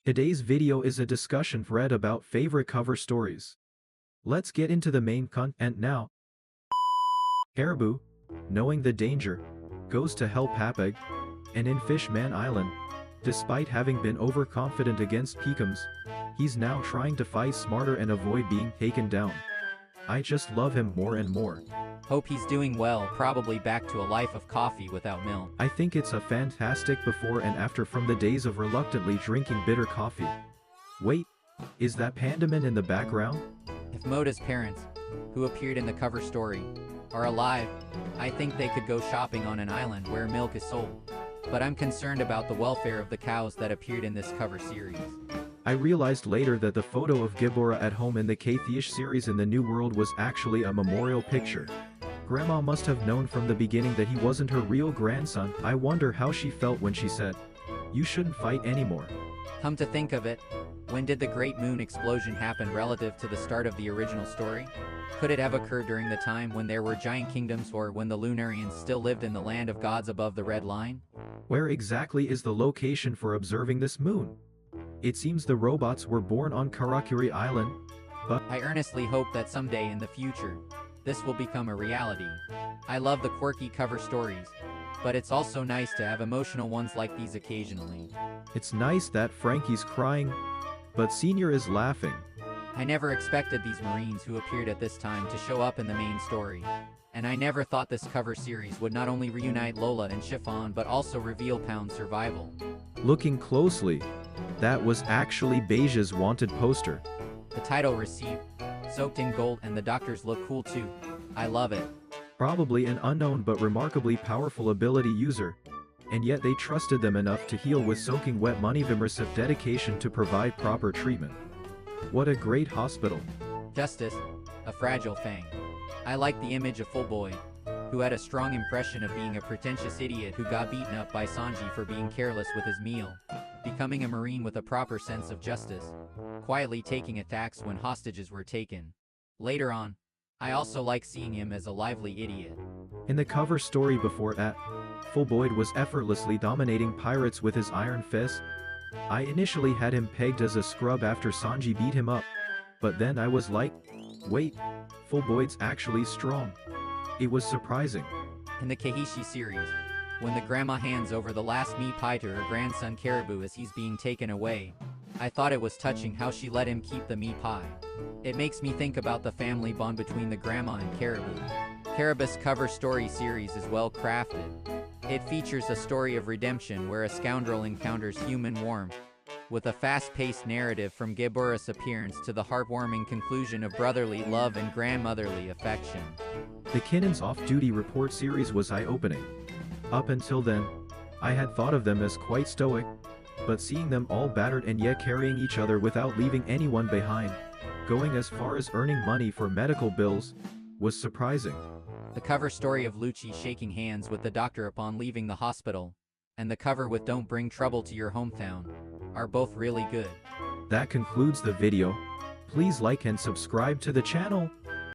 Today's video is a discussion thread about favorite cover stories. Let's get into the main content now. Caribou, knowing the danger, goes to help Hapag, and in Fishman Island, despite having been overconfident against Peakums, he's now trying to fight smarter and avoid being taken down. I just love him more and more. Hope he's doing well, probably back to a life of coffee without milk. I think it's a fantastic before and after from the days of reluctantly drinking bitter coffee. Wait, is that Pandaman in the background? If Moda's parents, who appeared in the cover story, are alive, I think they could go shopping on an island where milk is sold. But I'm concerned about the welfare of the cows that appeared in this cover series. I realized later that the photo of Gibora at home in the Kathish series in the New World was actually a memorial picture. Grandma must have known from the beginning that he wasn't her real grandson. I wonder how she felt when she said, "You shouldn't fight anymore." Come to think of it, when did the Great Moon explosion happen relative to the start of the original story? Could it have occurred during the time when there were giant kingdoms or when the Lunarians still lived in the land of gods above the Red Line? Where exactly is the location for observing this moon? It seems the robots were born on Karakuri Island, but I earnestly hope that someday in the future, this will become a reality. I love the quirky cover stories, but it's also nice to have emotional ones like these occasionally. it's nice that Frankie's crying, but Senior is laughing. I never expected these Marines who appeared at this time to show up in the main story. And I never thought this cover series would not only reunite Lola and Chiffon but also reveal Pound's survival. Looking closely, that was actually Beige's wanted poster. The title received, soaked in gold, and the doctors look cool too. I love it. Probably an unknown but remarkably powerful ability user. And yet they trusted them enough to heal with soaking wet money. Immersive dedication to provide proper treatment. What a great hospital. Justice, a fragile thing. I like the image of Full Boy, who had a strong impression of being a pretentious idiot who got beaten up by Sanji for being careless with his meal, becoming a Marine with a proper sense of justice, quietly taking attacks when hostages were taken. Later on, I also like seeing him as a lively idiot. In the cover story before that, Full Boyd was effortlessly dominating pirates with his iron fist. I initially had him pegged as a scrub after Sanji beat him up, but then I was like, wait, Full Boyd's actually strong. It was surprising. In the Kahishi series, when the grandma hands over the last meat pie to her grandson Caribou as he's being taken away, I thought it was touching how she let him keep the meat pie. It makes me think about the family bond between the grandma and Caribou. Caribou's cover story series is well crafted. It features a story of redemption where a scoundrel encounters human warmth, with a fast-paced narrative from Gibura's appearance to the heartwarming conclusion of brotherly love and grandmotherly affection. The Kinnon's off-duty report series was eye-opening. Up until then, I had thought of them as quite stoic, but seeing them all battered and yet carrying each other without leaving anyone behind, going as far as earning money for medical bills, was surprising. The cover story of Lucci shaking hands with the doctor upon leaving the hospital, and the cover with "Don't Bring Trouble to Your Hometown," are both really good. That concludes the video. Please like and subscribe to the channel.